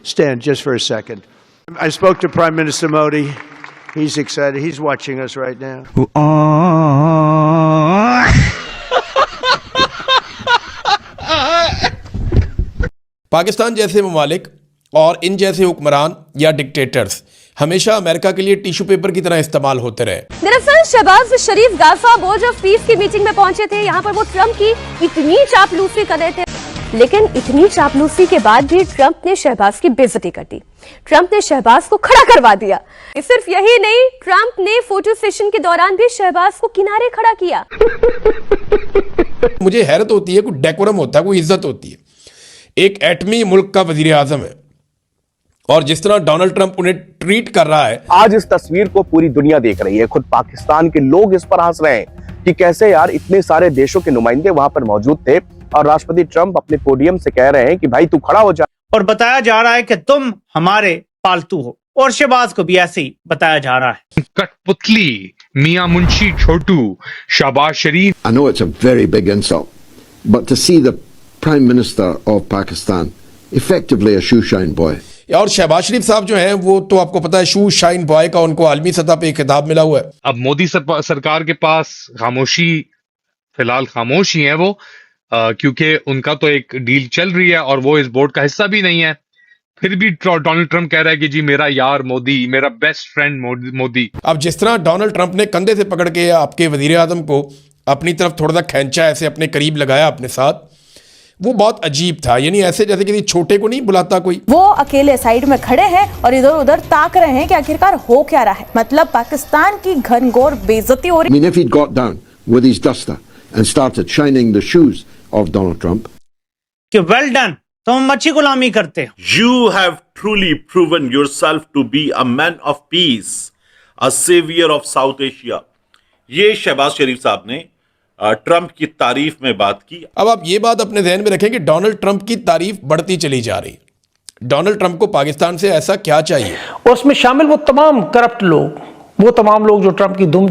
stand just for a second. I spoke to Prime Minister Modi. He's excited. He's watching us right now. Pakistan जैसे ममालिक और इन जैसे हुक्मरान या डिक्टेटर्स हमेशा अमेरिका के लिए टिश्यू पेपर की तरह इस्तेमाल होते रहे। दरअसल शहबाज शरीफ गाफा बोर्ड ऑफ पीस की मीटिंग में पहुंचे थे। यहाँ पर वो ट्रंप की इतनी चापलूसी कर रहे थे, लेकिन इतनी चापलूसी के बाद भी ट्रंप ने शहबाज की बेइज्जती कर दी। ट्रंप ने शहबाज को खड़ा करवा दिया। सिर्फ यही नहीं, ट्रंप ने फोटो सेशन के दौरान भी शहबाज को किनारे खड़ा किया। मुझे हैरत होती है, कोई डेकोरम होता है, कोई इज्जत होती है। एक एटमी मुल्क का वजीर आजम है और जिस तरह डोनाल्ड ट्रंप उन्हें ट्रीट कर रहा है। आज इस तस्वीर को पूरी दुनिया देख रही है, खुद पाकिस्तान के लोग इस पर हंस रहे हैं कि कैसे यार इतने सारे देशों के नुमाइंदे वहां पर मौजूद थे और राष्ट्रपति ट्रंप अपने पोडियम से कह रहे हैं कि भाई तू खड़ा हो जा, और बताया जा रहा है कि तुम हमारे पालतू हो। और शहबाज को भी ऐसे ही बताया जा रहा है। कठपुतली, मियां मुंशी छोटू, शहबाज शरीफ। I know it's a very big insult, but to see the Prime Minister of Pakistan effectively a shoe shine boy. और शहबाज शरीफ साहब जो हैं वो तो आपको पता है शू शाइन बॉय का उनको आलमी सतह पे खिताब मिला हुआ है। अब मोदी सरकार के पास खामोशी, फिलहाल खामोश ही है वो, क्योंकि उनका तो एक डील चल रही है और वो इस बोर्ड का हिस्सा भी नहीं है। फिर भी डोनाल्ड ट्रंप कह रहा है कि जी मेरा यार मोदी, मेरा बेस्ट फ्रेंड मोदी। अब जिस तरह डोनाल्ड ट्रंप ने कंधे से पकड़ के आपके वजीर आजम को अपनी तरफ थोड़ा सा खींचा, ऐसे अपने करीब लगाया अपने साथ, वो बहुत अजीब था। यानी ऐसे जैसे किसी छोटे को नहीं बुलाता कोई। वो अकेले साइड में खड़े हैं और इधर उधर ताक रहे हैं कि आखिरकार हो क्या रहा है। मतलब पाकिस्तान की घनघोर बेइज्जती हो रही। I mean, if he'd got down with his duster and started shining the shoes of Donald Trump. कि वेल डन, तुम अच्छी गुलामी करते हो। You have truly proven yourself to be a man of peace, a savior of South Asia. ये शहबाज शरीफ साहब ने Trump की तारीफ में बात की। अब आप ये बात अपने ध्यान में रखें कि डोनाल्ड ट्रंप की तारीफ बढ़ती चली जा रही। डोनाल्ड ट्रंप को पाकिस्तान से ऐसा क्या चाहिए? उसमें शामिल वो तमाम करप्ट लोग, वो तमाम लोग जो ट्रंप की दुम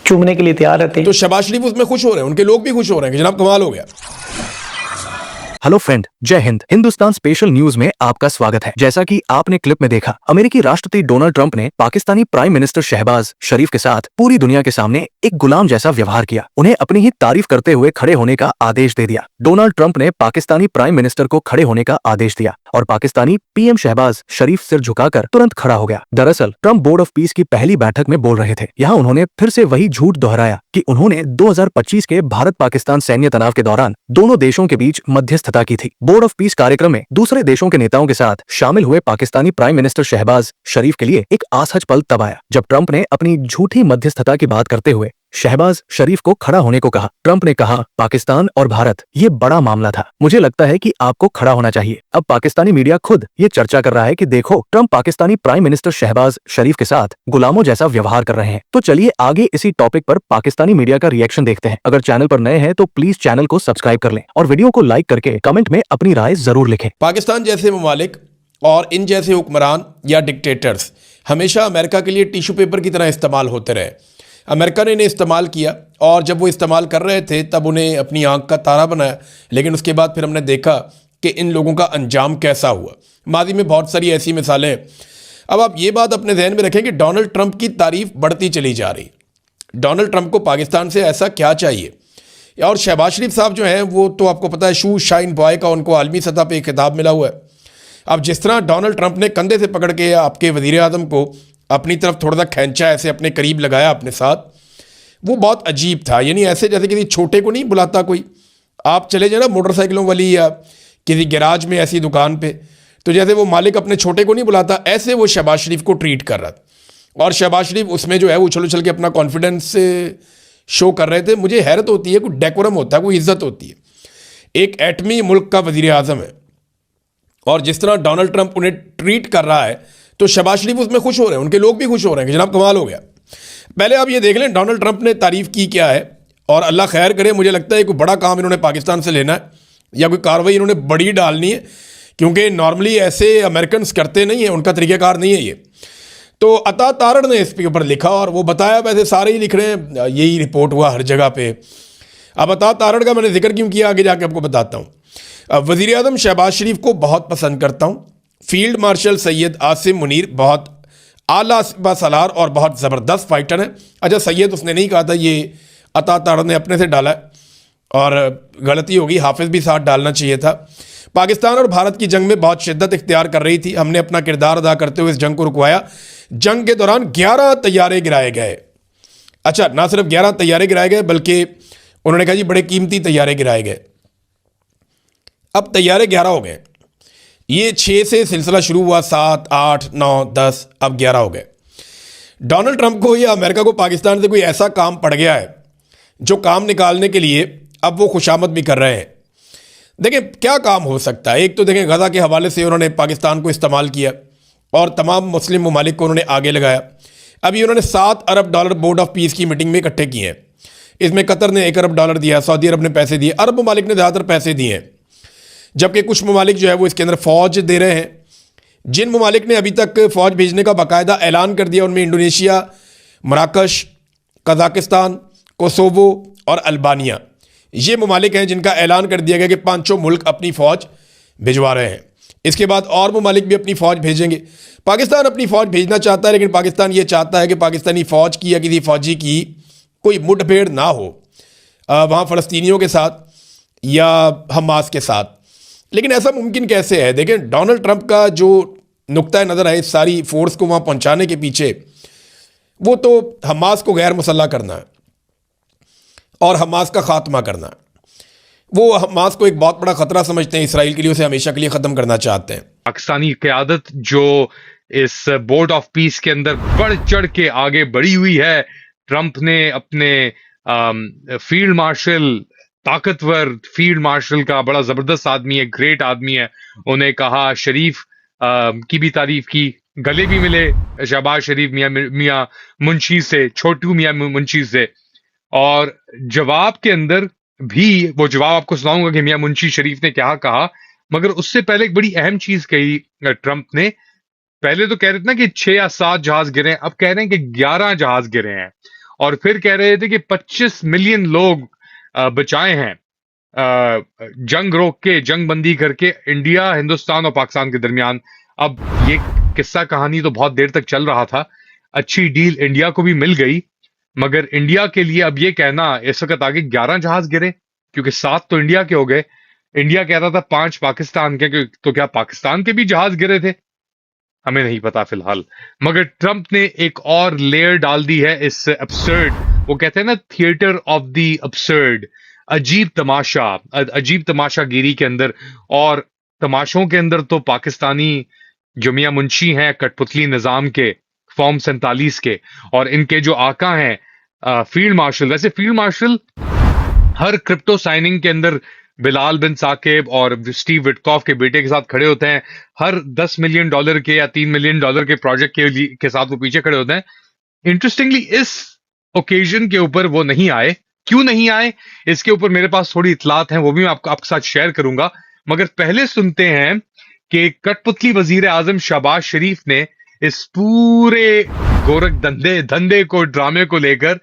चूमने के लिए तैयार रहते हैं। तो शहबाज शरीफ उसमें खुश हो रहे हैं, उनके लोग भी खुश हो रहे हैं कि जनाब कमाल हो गया। हेलो फ्रेंड, जय हिंद। हिंदुस्तान स्पेशल न्यूज में आपका स्वागत है। जैसा कि आपने क्लिप में देखा, अमेरिकी राष्ट्रपति डोनाल्ड ट्रंप ने पाकिस्तानी प्राइम मिनिस्टर शहबाज शरीफ के साथ पूरी दुनिया के सामने एक गुलाम जैसा व्यवहार किया। उन्हें अपनी ही तारीफ करते हुए खड़े होने का आदेश दे दिया। डोनाल्ड ट्रंप ने पाकिस्तानी प्राइम मिनिस्टर को खड़े होने का आदेश दिया और पाकिस्तानी पीएम शहबाज शरीफ सिर झुकाकर तुरंत खड़ा हो गया। दरअसल ट्रंप बोर्ड ऑफ पीस की पहली बैठक में बोल रहे थे। यहाँ उन्होंने फिर से वही झूठ दोहराया कि उन्होंने 2025 के भारत पाकिस्तान सैन्य तनाव के दौरान दोनों देशों के बीच मध्यस्थता की थी। बोर्ड ऑफ पीस कार्यक्रम में दूसरे देशों के नेताओं के साथ शामिल हुए पाकिस्तानी प्राइम मिनिस्टर शहबाज शरीफ के लिए एक असहज पल तब आया जब ट्रंप ने अपनी झूठी मध्यस्थता की बात करते हुए शहबाज शरीफ को खड़ा होने को कहा। ट्रंप ने कहा, पाकिस्तान और भारत ये बड़ा मामला था, मुझे लगता है कि आपको खड़ा होना चाहिए। अब पाकिस्तानी मीडिया खुद ये चर्चा कर रहा है कि देखो, Trump Pakistani prime minister Shahbaz Sharif के साथ गुलामों जैसा व्यवहार कर रहे हैं। तो चलिए आगे इसी टॉपिक पर पाकिस्तानी मीडिया का रिएक्शन देखते हैं। अगर चैनल पर नए हैं तो प्लीज चैनल को सब्सक्राइब कर लें और वीडियो को लाइक करके कमेंट में अपनी राय जरूर लिखें। पाकिस्तान जैसे ममालिक और इन जैसे हुक्मरान या डिक्टेटर्स हमेशा अमेरिका के लिए टिश्यू पेपर की तरह इस्तेमाल होते रहे। अमेरिका ने इन्हें इस्तेमाल किया और जब वो इस्तेमाल कर रहे थे तब उन्हें अपनी आंख का तारा बनाया, लेकिन उसके बाद फिर हमने देखा कि इन लोगों का अंजाम कैसा हुआ। माजी में बहुत सारी ऐसी मिसालें हैं। अब आप ये बात अपने ध्यान में रखें कि डोनाल्ड ट्रंप की तारीफ बढ़ती चली जा रही। डोनाल्ड ट्रंप को पाकिस्तान से ऐसा क्या चाहिए? और शहबाज शरीफ साहब जो हैं वो तो आपको पता है शू शाइन बॉय का उनको आलमी सतह पे खिताब मिला हुआ है। अब जिस तरह डोनाल्ड ट्रंप ने कंधे से पकड़ के आपके वजीर आजम को अपनी तरफ थोड़ा सा खींचा, ऐसे अपने करीब लगाया अपने साथ, वो बहुत अजीब था। यानी ऐसे जैसे किसी छोटे को नहीं बुलाता कोई। आप चले जाए ना मोटरसाइकिलों वाली या किसी गैराज में ऐसी दुकान पे, तो जैसे वो मालिक अपने छोटे को नहीं बुलाता, ऐसे वो शहबाज शरीफ को ट्रीट कर रहा था। और शहबाज शरीफ उसमें जो है उछल उछल के अपना कॉन्फिडेंस शो कर रहे थे। मुझे हैरत होती है, कोई डेकोरम होता है, कोई इज्जत होती है। एक एटमी मुल्क का वजीर आजम है और जिस तरह डोनाल्ड ट्रंप उन्हें ट्रीट कर रहा है तो शहबाज शरीफ उसमें खुश हो रहे हैं, उनके लोग भी खुश हो रहे हैं कि जनाब कमाल हो गया। पहले आप ये देख लें डोनाल्ड ट्रंप ने तारीफ की क्या है, और अल्लाह खैर करे। मुझे लगता है कोई बड़ा काम इन्होंने पाकिस्तान से लेना है या कोई कार्रवाई इन्होंने बड़ी डालनी है, क्योंकि नॉर्मली ऐसे अमेरिकन करते नहीं हैं, उनका तरीक़ाकार नहीं है ये। तो अता तारड़ ने इस ऊपर लिखा और वो बताया, वैसे सारे ही लिख रहे हैं, यही रिपोर्ट हुआ हर जगह पे। अब अता तारड़ का मैंने जिक्र क्यों किया आगे जाके आपको बताता हूँ। वज़ीर आज़म शहबाज शरीफ को बहुत पसंद करता हूँ फील्ड मार्शल सैयद आसिम मुनीर बहुत आला सलार और बहुत ज़बरदस्त फाइटर है। अच्छा, सैयद उसने नहीं कहा था, ये अता ताड़ ने अपने से डाला है और गलती होगी, हाफिज़ भी साथ डालना चाहिए था। पाकिस्तान और भारत की जंग में बहुत शिद्दत इख्तियार कर रही थी। हमने अपना किरदार अदा करते हुए इस जंग को रुकवाया। जंग के दौरान 11 तैयारे गिराए गए। अच्छा, ना सिर्फ 11 तैयारे गिराए गए बल्कि उन्होंने कहा जी बड़े कीमती तैयारे गिराए गए। अब तैयारे 11 हो गए। ये 6 से सिलसिला शुरू हुआ, 7, 8, 9, 10, अब 11 हो गए। डोनाल्ड ट्रंप को या अमेरिका को पाकिस्तान से कोई ऐसा काम पड़ गया है जो काम निकालने के लिए अब वो खुशामद भी कर रहे हैं। देखिए क्या काम हो सकता है। एक तो देखें, गज़ा के हवाले से उन्होंने पाकिस्तान को इस्तेमाल किया और तमाम मुस्लिम ममालिक को उन्होंने आगे लगाया। अभी उन्होंने $7 अरब बोर्ड ऑफ पीस की मीटिंग में इकट्ठे किए हैं। इसमें कतर ने $1 अरब दिया, सऊदी अरब ने पैसे दिए, अरब ममालिक ने ज़्यादातर पैसे दिए हैं, जबकि कुछ ममालिक जो है वो इसके अंदर फ़ौज दे रहे हैं। जिन ममालिक ने अभी तक फ़ौज भेजने का बाकायदा ऐलान कर दिया उनमें इंडोनेशिया, मराकश, कज़ाकिस्तान, कोसोवो और अल्बानिया, ये ममालिक हैं जिनका ऐलान कर दिया गया कि 5 मुल्क अपनी फ़ौज भिजवा रहे हैं। इसके बाद और ममालिक भी अपनी फ़ौज भेजेंगे। पाकिस्तान अपनी फ़ौज भेजना चाहता है, लेकिन पाकिस्तान ये चाहता है कि पाकिस्तानी फ़ौज की या किसी फ़ौजी की कोई मुठभेड़ ना हो वहाँ फ़लस्तीनियों के साथ या हमास के साथ। लेकिन ऐसा मुमकिन कैसे है? देखें, डोनाल्ड ट्रंप का जो नुक्ता नज़र है इस सारी फोर्स को वहाँ पहुँचाने के पीछे, वो तो हमास को गैर मुसल्लह करना है और हमास का खात्मा करना है। वो हमास को एक बहुत बड़ा खतरा समझते हैं इसराइल के लिए, उसे हमेशा के लिए ख़त्म करना चाहते हैं। पाकिस्तानी क़यादत जो इस बोर्ड ऑफ पीस के अंदर बढ़ चढ़ के आगे बढ़ी हुई है। ट्रंप ने अपने फील्ड मार्शल, ताकतवर फील्ड मार्शल का, बड़ा ज़बरदस्त आदमी है, ग्रेट आदमी है, उन्हें कहा, शरीफ की भी तारीफ की, गले भी मिले शहबाज शरीफ मियाँ मुंशी से, छोटू मियाँ मुंशी से, और जवाब के अंदर भी वो जवाब आपको सुनाऊंगा कि मियाँ मुंशी शरीफ ने क्या कहा। मगर उससे पहले एक बड़ी अहम चीज कही ट्रंप ने। पहले तो कह रहे थे ना कि 6 या 7 जहाज गिरे, अब कह रहे हैं कि 11 जहाज गिरे हैं, और फिर कह रहे थे कि 25 मिलियन लोग बचाए हैं जंग रोक के, जंग बंदी करके इंडिया, हिंदुस्तान और पाकिस्तान के दरमियान। अब ये किस्सा कहानी तो बहुत देर तक चल रहा था। अच्छी डील इंडिया को भी मिल गई, मगर इंडिया के लिए अब ये कहना इस वक्त आगे 11 जहाज गिरे, क्योंकि 7 तो इंडिया के हो गए। इंडिया कह रहा था 5 पाकिस्तान के, तो क्या पाकिस्तान के भी जहाज गिरे थे? हमें नहीं पता फिलहाल। मगर ट्रंप ने एक और लेयर डाल दी है इस अब्सर्ड, वो कहते हैं ना, थिएटर ऑफ द अब्सर्ड, अजीब तमाशा, अजीब तमाशागिरी के अंदर। और तमाशों के अंदर तो पाकिस्तानी जो मियाँ मुंशी हैं कठपुतली निजाम के, फॉर्म 47 के, और इनके जो आका हैं फील्ड मार्शल। वैसे फील्ड मार्शल हर क्रिप्टो साइनिंग के अंदर बिलाल बिन साकिब और स्टीव विटकॉफ के बेटे के साथ खड़े होते हैं। हर $10 मिलियन के या $3 मिलियन के प्रोजेक्ट के साथ वो पीछे खड़े होते हैं। इंटरेस्टिंगली इस ओकेजन के ऊपर वो नहीं आए। क्यों नहीं आए, इसके ऊपर मेरे पास थोड़ी इतलात हैं, वो भी मैं आपके साथ शेयर करूंगा। मगर पहले सुनते हैं कि कठपुतली वजीर आजम शहबाज शरीफ ने इस पूरे गोरख धंधे को, ड्रामे को लेकर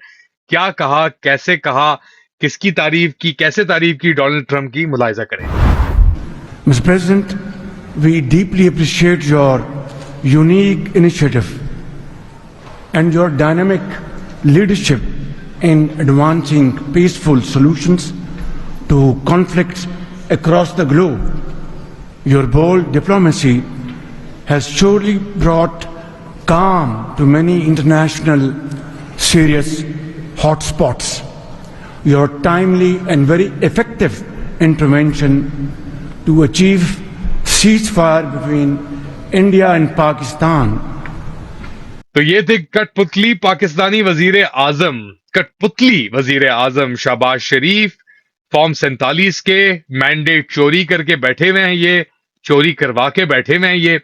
क्या कहा, कैसे कहा, किसकी तारीफ की, कैसे तारीफ की डोनाल्ड ट्रंप की। मुलाहिजा करें। Mr. President, we deeply appreciate your unique initiative and your dynamic leadership in advancing peaceful solutions to conflicts across the globe. Your bold diplomacy has surely brought calm to many international serious hotspots. Your timely and very effective intervention to achieve ceasefire between India and Pakistan. तो ये थे कठपुतली पाकिस्तानी वजीर आजम, कठपुतली वजीर आजम शहबाज शरीफ, form 47 के mandate चोरी करके बैठे हुए हैं, ये चोरी करवा के बैठे हुए हैं ये।